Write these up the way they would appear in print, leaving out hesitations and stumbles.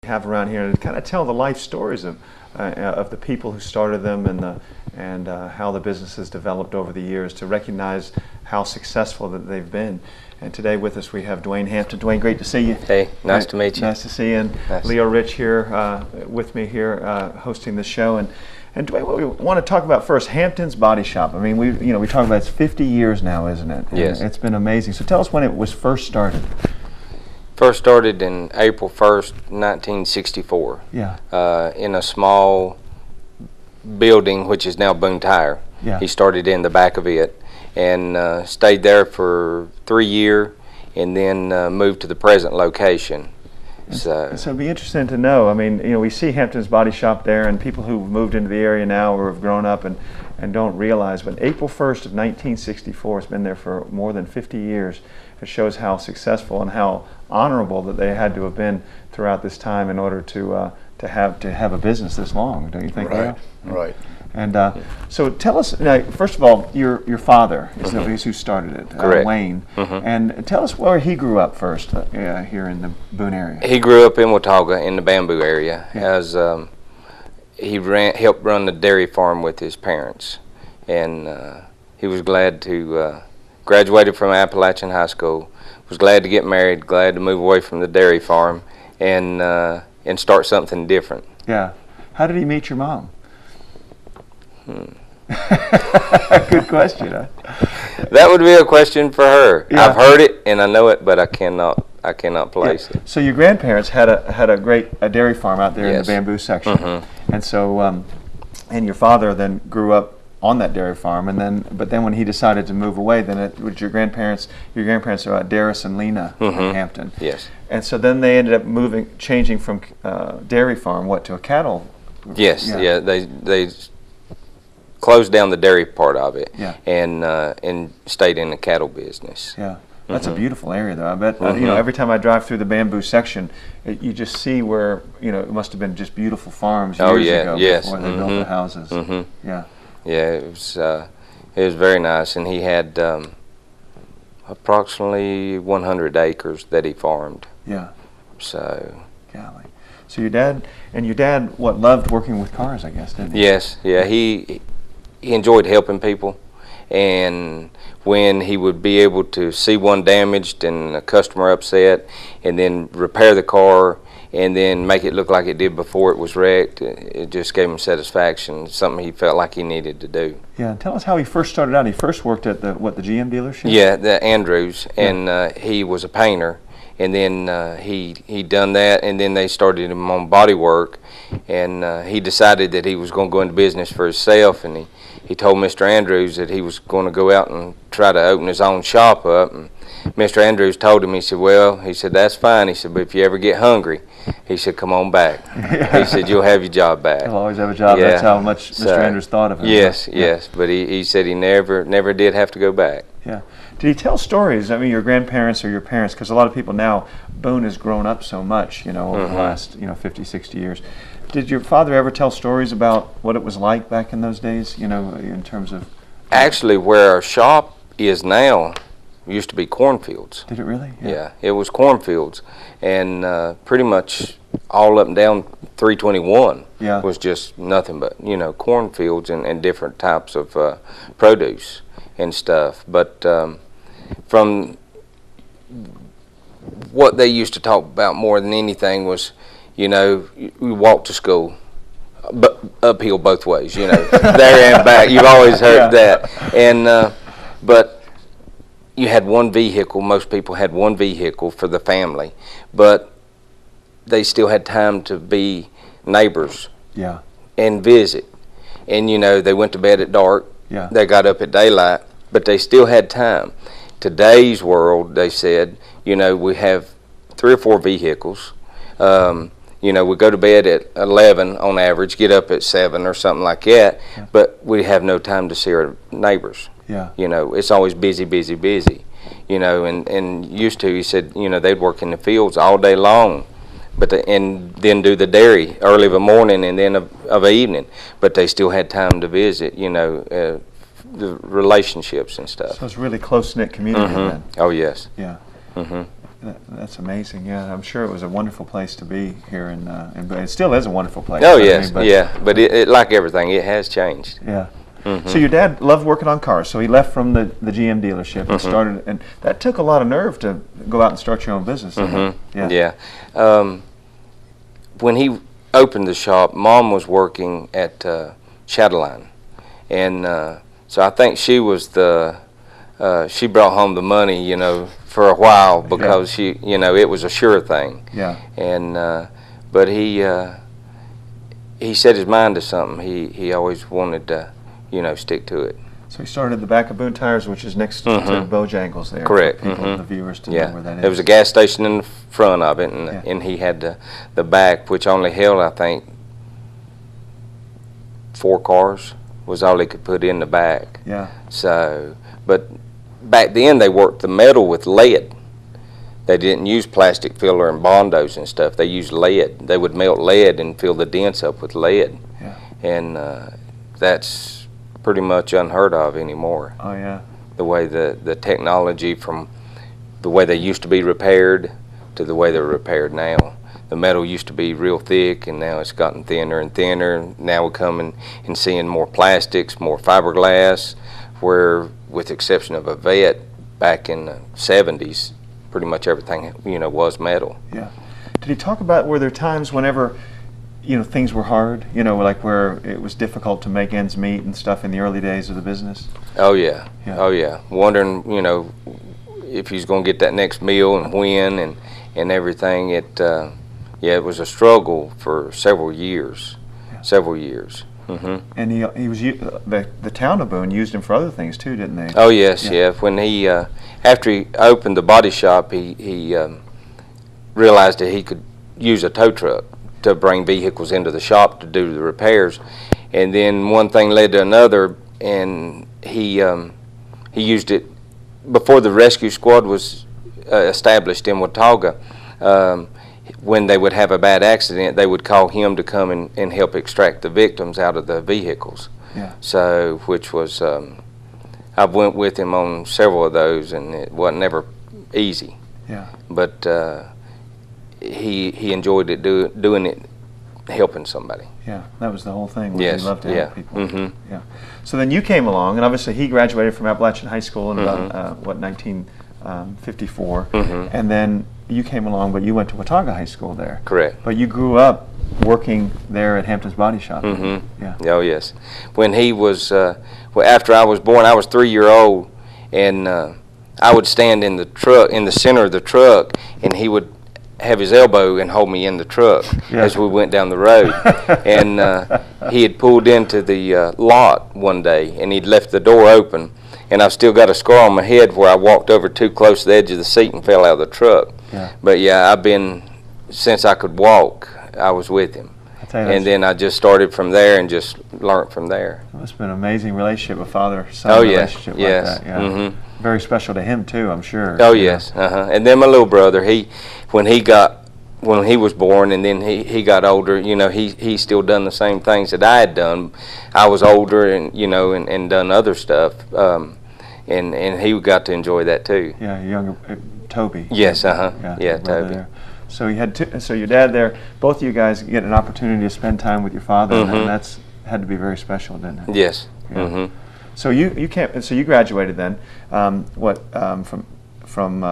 have around here, and kind of tell the life stories of the people who started them and how the business has developed over the years, to recognize how successful that they've been. And today with us we have Dwayne Hampton. Dwayne, great to see you. Hey, nice to meet you. Nice to see you. And nice. Leo Rich here with me here hosting this show. And Dwayne, what we want to talk about first, Hampton's Body Shop. I mean, we talk about it's 50 years now, isn't it? And yes. It's been amazing. So tell us when it was first started. First started in April 1st, 1964. Yeah. In a small building, which is now Boone Tire. Yeah. He started in the back of it and stayed there for 3 years, and then moved to the present location. So it'd be interesting to know. I mean, we see Hampton's Body Shop there, and people who've moved into the area now or have grown up and don't realize, but April 1st of 1964, it's been there for more than 50 years. It shows how successful and how honorable that they had to have been throughout this time in order to have a business this long. Don't you think? Right. Leo? Right. And so tell us, first of all, your father is who started it, Wayne. And tell us where he grew up first here in the Boone area. He grew up in Watauga in the Bamboo area. Yeah. As he helped run the dairy farm with his parents, and he was glad to graduated from Appalachian High School. Was glad to get married, glad to move away from the dairy farm, and start something different. Yeah. How did he meet your mom? Good question. Huh? That would be a question for her. Yeah. I've heard it and I know it, but I cannot place it. So your grandparents had a great dairy farm out there in the Yes. bamboo section, and so and your father then grew up on that dairy farm, but then when he decided to move away, then it was your grandparents are Darius and Lena in Hampton. Yes. And so then they ended up changing from dairy farm to a cattle. Yes. Yeah. They closed down the dairy part of it. Yeah. And stayed in the cattle business. Yeah. That's a beautiful area, though. I bet every time I drive through the bamboo section, you just see where it must have been just beautiful farms years ago before they built the houses. Yeah. Yeah, it was very nice, and he had approximately 100 acres that he farmed. Yeah. So. Golly. So your dad loved working with cars, I guess, didn't he? Yes. Yeah. He enjoyed helping people, and when he would be able to see one damaged and a customer upset, and then repair the car, and then make it look like it did before it was wrecked, it just gave him satisfaction, something he felt like he needed to do. Yeah, tell us how he first started out. He first worked at the GM dealership? Yeah, the Andrews, and he was a painter, and then he done that, and then they started him on body work, and he decided that he was going to go into business for himself, and he told Mr. Andrews that he was going to go out and try to open his own shop up. And Mr. Andrews told him, he said, that's fine. He said, but if you ever get hungry, he said, come on back. He said, you'll have your job back. He'll always have a job. Yeah. That's how much Mr. Andrews thought of him. Yes, yes. But he said he never did have to go back. Yeah. Did he tell stories? I mean, your grandparents or your parents, because a lot of people now, Boone has grown up so much, over the last, 50, 60 years. Did your father ever tell stories about what it was like back in those days, in terms of... Actually, where our shop is now used to be cornfields. Did it really? Yeah, it was cornfields. And pretty much all up and down 321 was just nothing but, cornfields and different types of produce and stuff. But from what they used to talk about more than anything was, we walked to school, but uphill both ways, there and back. You've always heard that. And but you had one vehicle. Most people had one vehicle for the family, but they still had time to be neighbors. Yeah. And visit. And they went to bed at dark. Yeah. They got up at daylight, but they still had time. Today's world, they said, we have 3 or 4 vehicles. We go to bed at 11 on average, get up at 7 or something like that, but we have no time to see our neighbors. Yeah. It's always busy, busy, busy. And used to, he said, they'd work in the fields all day long, and then do the dairy early of the morning and then of the evening, but they still had time to visit, the relationships and stuff. So it's a really close-knit community then. Oh, yes. Yeah. That's amazing. Yeah, I'm sure it was a wonderful place to be here, but it still is a wonderful place. Oh yes, but it like everything, it has changed. Yeah. So your dad loved working on cars, so he left from the GM dealership and started, and that took a lot of nerve to go out and start your own business. Yeah. When he opened the shop, Mom was working at Chatelaine, and so I think she was she brought home the money, for a while because she, it was a sure thing. Yeah. And but he set his mind to something. He always wanted to, stick to it. So he started at the back of Boone Tires, which is next to Bojangles there. Correct. For people, the viewers, to know where that is. There was a gas station in the front of it, and he had the back, which only held, I think, 4 cars was all he could put in the back. Yeah. So, but back then they worked the metal with lead. They didn't use plastic filler and Bondos and stuff. They used lead. They would melt lead and fill the dents up with lead. Yeah. And that's pretty much unheard of anymore. Oh yeah. The way the technology, from the way they used to be repaired to the way they're repaired now. The metal used to be real thick, and now it's gotten thinner and thinner. Now we're coming and seeing more plastics, more fiberglass, where, with the exception of a vet, back in the 70s, pretty much everything, was metal. Yeah. Did he talk about, were there times whenever, things were hard, like where it was difficult to make ends meet and stuff in the early days of the business? Oh yeah. Oh yeah. Wondering, if he's going to get that next meal and when and everything. It was a struggle for several years. Yeah. Several years. And he was the town of Boone used him for other things too, didn't they? Oh yes, yeah. When he after he opened the body shop, he realized that he could use a tow truck to bring vehicles into the shop to do the repairs, and then one thing led to another, and he used it before the rescue squad was established in Watauga. When they would have a bad accident, they would call him to come and help extract the victims out of the vehicles. Yeah. So, which was, I went with him on several of those, and it wasn't never easy. Yeah. But he enjoyed it, doing it, helping somebody. Yeah, that was the whole thing. Yes. He loved to help people. Mm-hmm. Yeah. So then you came along, and obviously he graduated from Appalachian High School in about 1954, and then you came along, but you went to Watauga High School there. Correct. But you grew up working there at Hampton's Body Shop. Yeah. Oh yes. When he was, after I was born, I was 3-year-old, and I would stand in the truck, in the center of the truck, and he would have his elbow and hold me in the truck as we went down the road. And he had pulled into the lot one day, and he'd left the door open, and I've still got a scar on my head where I walked over too close to the edge of the seat and fell out of the truck. Yeah. But yeah, I've been, since I could walk, I was with him. And then I just started from there and just learned from there. It's been an amazing relationship, a father-son relationship like that. Yeah. Very special to him too, I'm sure. Oh yes. And then my little brother, when he was born, and then he got older, he still done the same things that I had done. I was older and and done other stuff, and he got to enjoy that too. Yeah, younger Toby. Yes. Yeah, Toby. There. So you had so your dad there. Both of you guys get an opportunity to spend time with your father, and that's had to be very special, didn't it? Yes. Yeah. So you can't. So you graduated then. From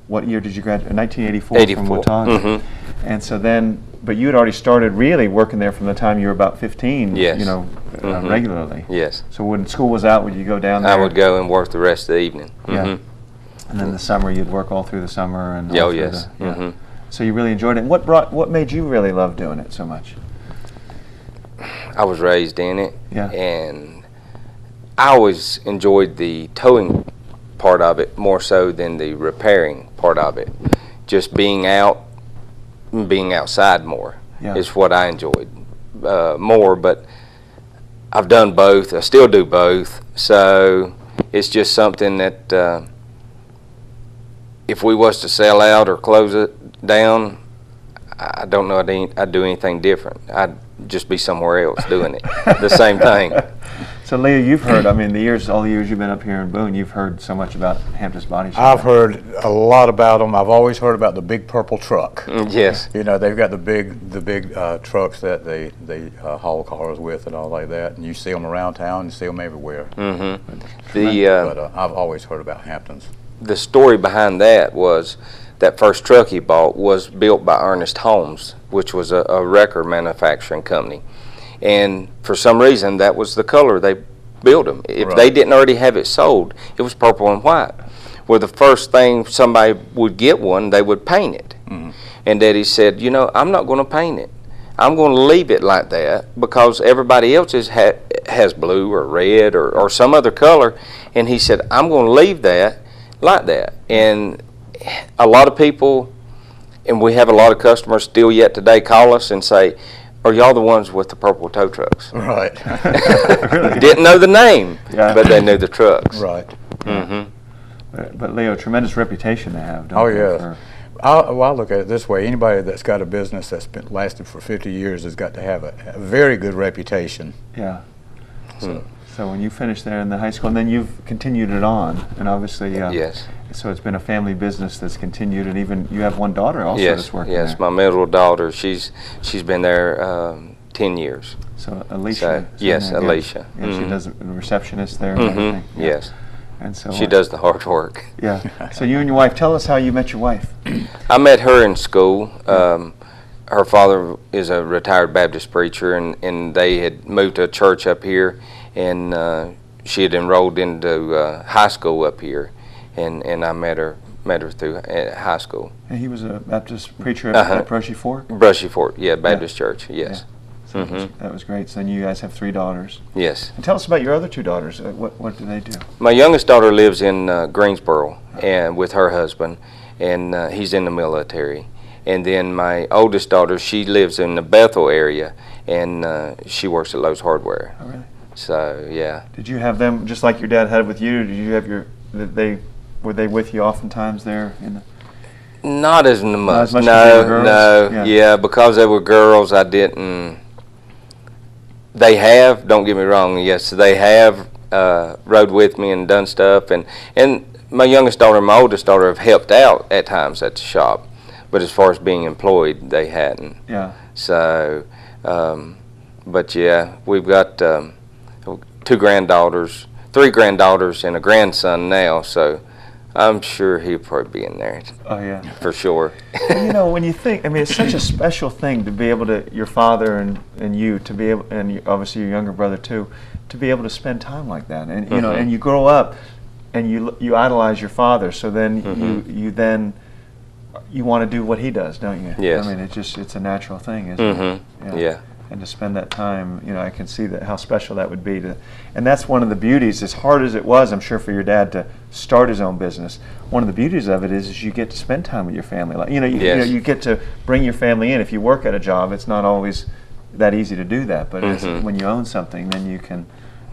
what year did you graduate? 1984. 84. From Watauga. And so then, but you had already started really working there from the time you were about 15. Yes. Regularly. Yes. So when school was out, would you go down there? I would go and work the rest of the evening. Yeah. And then the summer, you'd work all through the summer and. Oh yes. So you really enjoyed it. And what made you really love doing it so much? I was raised in it. Yeah. And I always enjoyed the towing part of it more so than the repairing part of it. Just being out, being outside more is what I enjoyed more. But I've done both. I still do both. So it's just something that if we was to sell out or close it down, I don't know I'd do anything different. I'd just be somewhere else doing it, the same thing. So Leah, you've heard, I mean, all the years you've been up here in Boone, you've heard so much about Hampton's Body Shop. I've heard a lot about them. I've always heard about the big purple truck. Yes. You know, they've got the big trucks that they haul cars with and all like that, and you see them around town. You see them everywhere. But I've always heard about Hampton's. The story behind that was that first truck he bought was built by Ernest Holmes, which was a record manufacturing company. And for some reason, that was the color they built them. If they didn't already have it sold, it was purple and white. Well, the first thing somebody would get one, they would paint it. And Daddy said, you know, I'm not going to paint it. I'm going to leave it like that because everybody else has blue or red or some other color. And he said, I'm going to leave that like that. And a lot of people, and we have a lot of customers still yet today, call us and say, are y'all the ones with the purple tow trucks? Right. Didn't know the name, but they knew the trucks. Right. But Leo, tremendous reputation they have, don't Oh, they? yes. I look at it this way. Anybody that's got a business that's been lasted for 50 years has got to have a very good reputation. Yeah. So when you finished there in the high school, and then you've continued it on, and obviously, Yes. So it's been a family business that's continued, and even you have one daughter also that's working Yes, there. my middle daughter, she's been there 10 years. So Alicia. Yes, Alicia. Yeah, she does the receptionist there and everything. Yeah. Yes. And so She does the hard work. Yeah. So you and your wife, tell us how you met your wife. I met her in school. Her father is a retired Baptist preacher, and they had moved to a church up here, and she had enrolled into high school up here, and I met her through high school. And he was a Baptist preacher at Brushy Fork? Brushy Fork, yeah, Baptist church, yes. So that was great. So then you guys have 3 daughters. Yes. And tell us about your other 2 daughters. What do they do? My youngest daughter lives in Greensboro and with her husband, and he's in the military. And then my oldest daughter, she lives in the Bethel area, and she works at Lowe's Hardware. Oh, really? So, yeah. Did you have them just like your dad had with you? Did you have were they with you oftentimes there? Not as much. Not as much no, as they were girls? no. Yeah, because they were girls, I didn't. They have, don't get me wrong, yes, they have rode with me and done stuff. And my youngest daughter and my oldest daughter have helped out at times at the shop. But as far as being employed, they hadn't. Yeah. So, but yeah, we've got 2 granddaughters, 3 granddaughters, and a grandson now. So, I'm sure he'll probably be in there. Oh yeah. For sure. And, you know, when you think, I mean, it's such a special thing to be able to, your father and you, to be able, and obviously your younger brother too, to be able to spend time like that. And you know, and you grow up, and you idolize your father. So then you want to do what he does, don't you? Yes. I mean, it's a natural thing, isn't it? Yeah. And to spend that time, you know, I can see how special that would be and that's one of the beauties, as hard as it was, I'm sure, for your dad to start his own business. One of the beauties of it is you get to spend time with your family. Like, you get to bring your family in. If you work at a job, it's not always that easy to do that, but when you own something, then you can,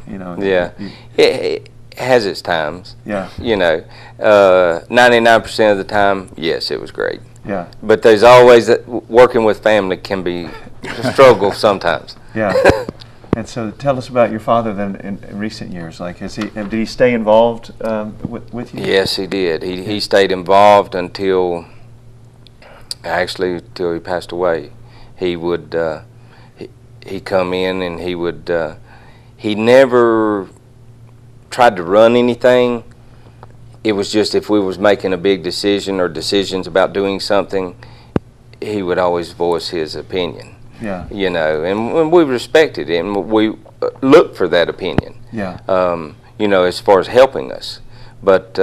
you know. Yeah. It has its times. Yeah. You know, 99% of the time, yes, it was great. Yeah. But there's always working with family can be a struggle sometimes. Yeah. And so tell us about your father then in recent years. Like, did he stay involved with you? Yes, he did. He stayed involved until he passed away. He would he come in and he would he never tried to run anything. It was just if we was making a big decision or decisions about doing something, he would always voice his opinion. Yeah. You know, and we respected it, and we looked for that opinion. Yeah. You know, as far as helping us. But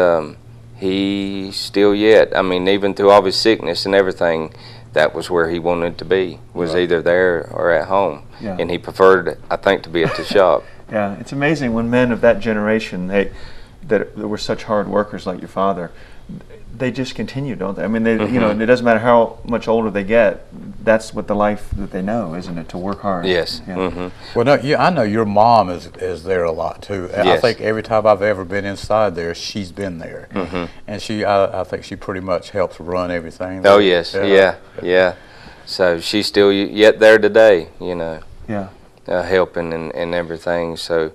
he still yet, I mean, even through all his sickness and everything, that was where he wanted to be, was either there or at home. Yeah. And he preferred, I think, to be at the shop. Yeah, it's amazing when men of that generation, that were such hard workers like your father, they just continue, don't they? I mean, you know, it doesn't matter how much older they get. That's what the life that they know, isn't it? To work hard. Yes. Yeah. Well, no, I know your mom is there a lot too. Yes. I think every time I've ever been inside there, she's been there, and I think she pretty much helps run everything. Oh yes, yeah. So she's still yet there today, you know. Yeah. Helping and everything. So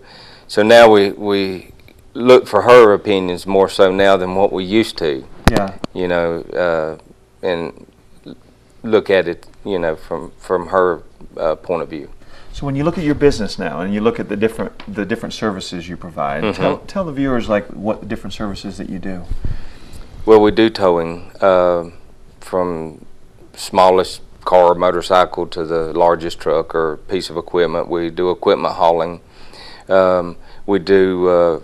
So now we look for her opinions more so now than what we used to. Yeah. You know, and look at it, you know, from her point of view. So when you look at your business now, and you look at the different services you provide, tell the viewers like what the different services that you do. Well, we do towing from smallest car or motorcycle to the largest truck or piece of equipment. We do equipment hauling. We do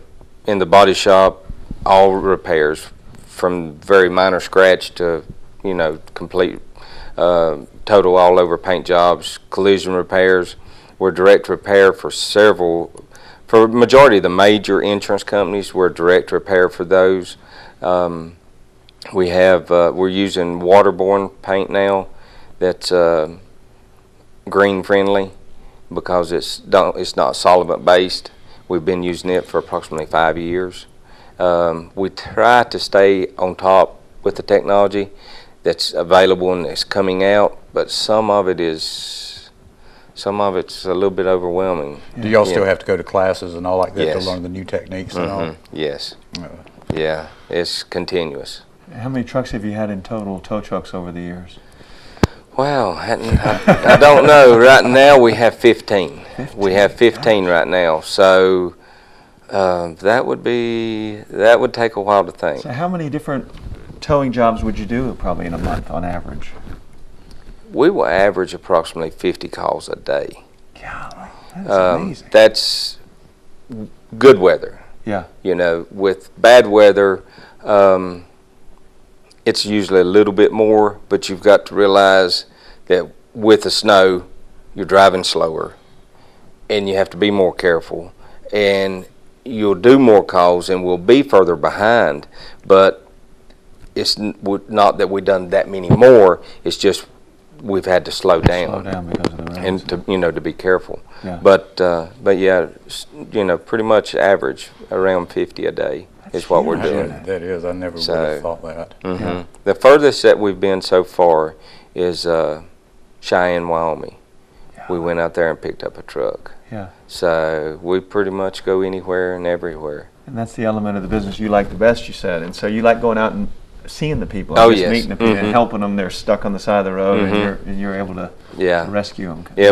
in the body shop all repairs from very minor scratch to, you know, complete total all over paint jobs, collision repairs. We're direct repair for for majority of the major insurance companies. We're direct repair for those. We're using waterborne paint now that's green friendly because it's not solvent based. We've been using it for approximately 5 years. We try to stay on top with the technology that's available and that's coming out, but some of it's a little bit overwhelming. Do y'all still have to go to classes and all like that Yes. to learn the new techniques and all? Yes. Yeah, it's continuous. How many trucks have you had in total, tow trucks, over the years? Well, I don't know. Right now we have 15. We have 15 right now. So that would take a while to think. So how many different towing jobs would you do probably in a month on average? We will average approximately 50 calls a day. Golly, that's amazing. That's good weather. Yeah. You know, with bad weather, it's usually a little bit more, but you've got to realize that with the snow, you're driving slower, and you have to be more careful, and you'll do more calls and we'll be further behind, but it's not that we've done that many more, it's just we've had to slow down. Slow down because of the roads. And to, you know, to be careful. Yeah. But yeah, you know, pretty much average around 50 a day is what we're doing. That is, I never would have thought that. Yeah. The furthest that we've been so far is Cheyenne, Wyoming. Yeah. We went out there and picked up a truck. Yeah. So we pretty much go anywhere and everywhere. And that's the element of the business you like the best, you said. And so you like going out and seeing the people, Oh, just yes. meeting the people and helping them. They're stuck on the side of the road, and you're able to Yeah. rescue them. Yeah,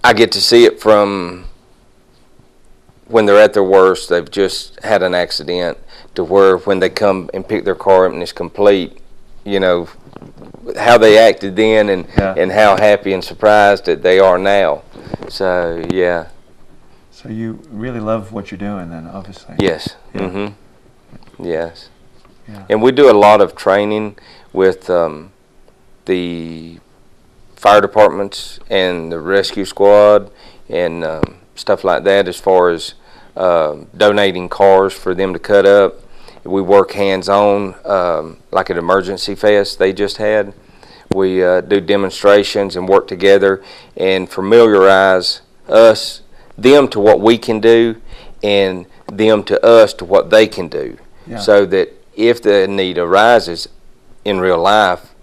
I get to see it from when they're at their worst, they've just had an accident, to where when they come and pick their car up and it's complete, you know, how they acted then and how happy and surprised that they are now. So, yeah. So you really love what you're doing then, obviously. Yes. Yeah. Yes. Yeah. And we do a lot of training with the fire departments and the rescue squad and stuff like that, as far as donating cars for them to cut up. We work hands-on, like at Emergency Fest they just had. We do demonstrations and work together and familiarize them to what we can do and them to us to what they can do. Yeah. So that if the need arises in real life,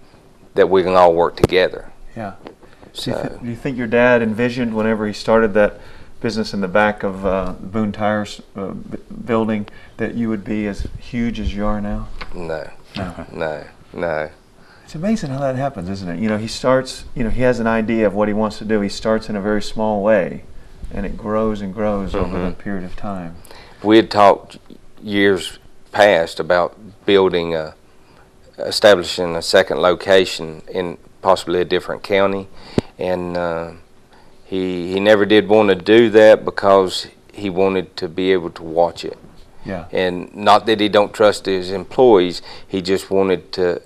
that we can all work together. Yeah. So, Do you think your dad envisioned, whenever he started that business in the back of Boone Tires building, that you would be as huge as you are now? No. It's amazing how that happens, isn't it? You know, he starts, you know, he has an idea of what he wants to do. He starts in a very small way, and it grows and grows over the period of time. We had talked years past about establishing a second location in possibly a different county, and he never did want to do that because he wanted to be able to watch it. Yeah. And not that he don't trust his employees, he just wanted to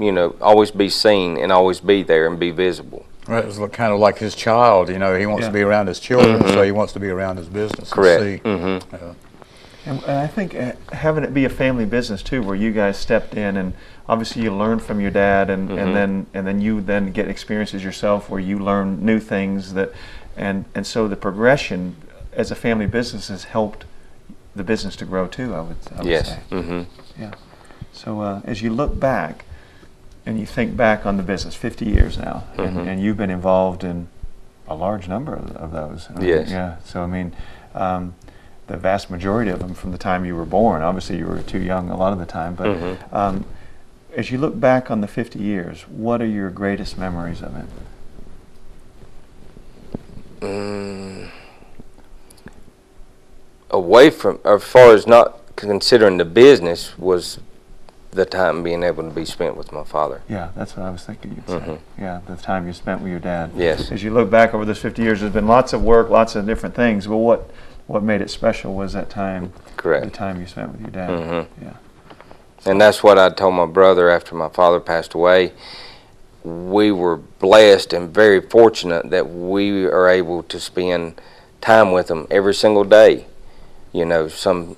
you know, always be seen and always be there and be visible. Right, it was kind of like his child, you know, he wants to be around his children, so he wants to be around his business. Correct. And see. And I think having it be a family business too, where you guys stepped in, and obviously you learn from your dad, and then you then get experiences yourself where you learn new things and so the progression as a family business has helped the business to grow too. I would Yes. say. Yeah. So as you look back and you think back on the business, 50 years now, and you've been involved in a large number of those. Yes. Yeah. So I mean, the vast majority of them from the time you were born. Obviously, you were too young a lot of the time, but as you look back on the 50 years, what are your greatest memories of it? Away from, as far as not considering the business, was the time being able to be spent with my father. Yeah, that's what I was thinking you'd say. Yeah, the time you spent with your dad. Yes. As you look back over those 50 years, there's been lots of work, lots of different things, but what made it special was that time. Correct. The time you spent with your dad. Yeah. And that's what I told my brother after my father passed away. We were blessed and very fortunate that we are able to spend time with them every single day. You know, some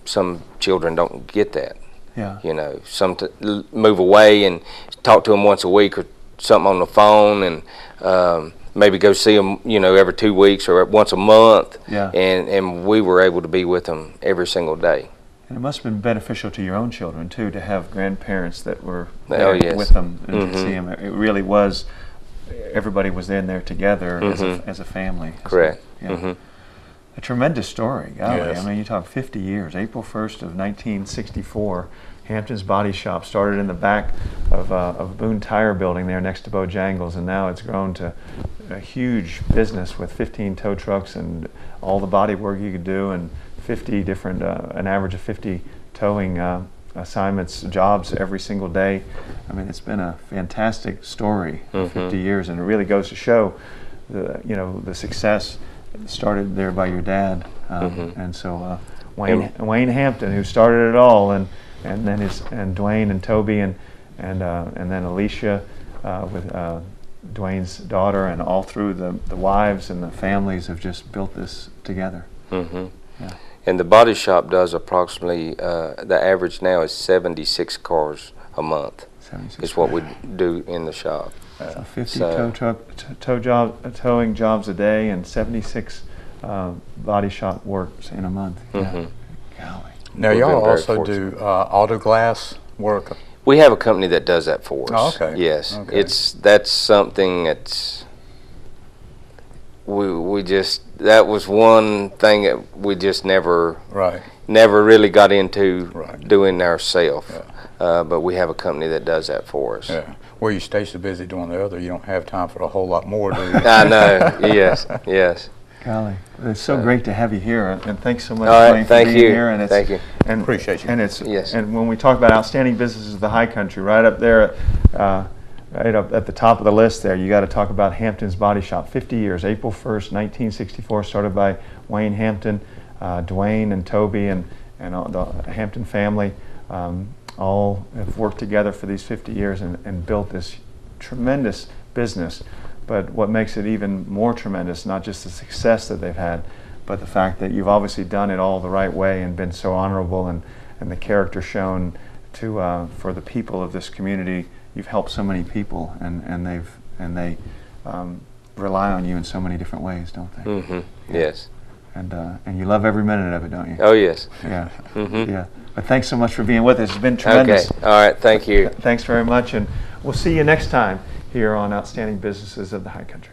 children don't get that. Yeah. You know, some move away and talk to them once a week or something on the phone, and maybe go see them, you know, every 2 weeks or once a month. Yeah. And we were able to be with them every single day. And it must have been beneficial to your own children too to have grandparents that were there yes. with them and to see them. It really was. Everybody was in there together as a family. Correct. Yeah. A tremendous story, golly. Yes. I mean, you talk 50 years. April 1st of 1964, Hampton's Body Shop started in the back of Boone Tire Building there next to Bojangles, and now it's grown to a huge business with 15 tow trucks and all the body work you could do, and 50 different, an average of 50 towing assignments, jobs every single day. I mean, it's been a fantastic story for 50 years, and it really goes to show the success started there by your dad, and so Wayne Hampton, who started it all, and then Dwayne and Toby and then Alicia with Dwayne's daughter, and all through the wives and the families have just built this together. Yeah. And the body shop does approximately, the average now is 76 cars a month. 76 is what we do in the shop. So 50 towing jobs a day and 76 body shop works in a month. Yeah. Golly. Now y'all also do auto glass work? We have a company that does that for us. Oh, okay. Yes. Okay. That's something that's we just, that was one thing that we just never really got into doing ourselves. Yeah. But we have a company that does that for us. Yeah. Well, you stay so busy doing the other, you don't have time for a whole lot more, do you? I know. Yes. Yes. Golly, it's so great to have you here, and thanks so much, Dwayne, for being here. And thank you. And appreciate you. And and when we talk about outstanding businesses of the High Country, right up there, right up at the top of the list there, you got to talk about Hampton's Body Shop. 50 years, April 1st, 1964, started by Wayne Hampton, Dwayne and Toby, and the Hampton family. All have worked together for these 50 years and built this tremendous business. But what makes it even more tremendous, not just the success that they've had, but the fact that you've obviously done it all the right way and been so honorable, and the character shown to for the people of this community. You've helped so many people, and they rely on you in so many different ways, don't they? Yeah. Yes. And you love every minute of it, don't you? Oh yes. Yeah. Yeah. But thanks so much for being with us. It's been tremendous. Okay. All right. Thank you. Thanks very much, and we'll see you next time here on Outstanding Businesses of the High Country.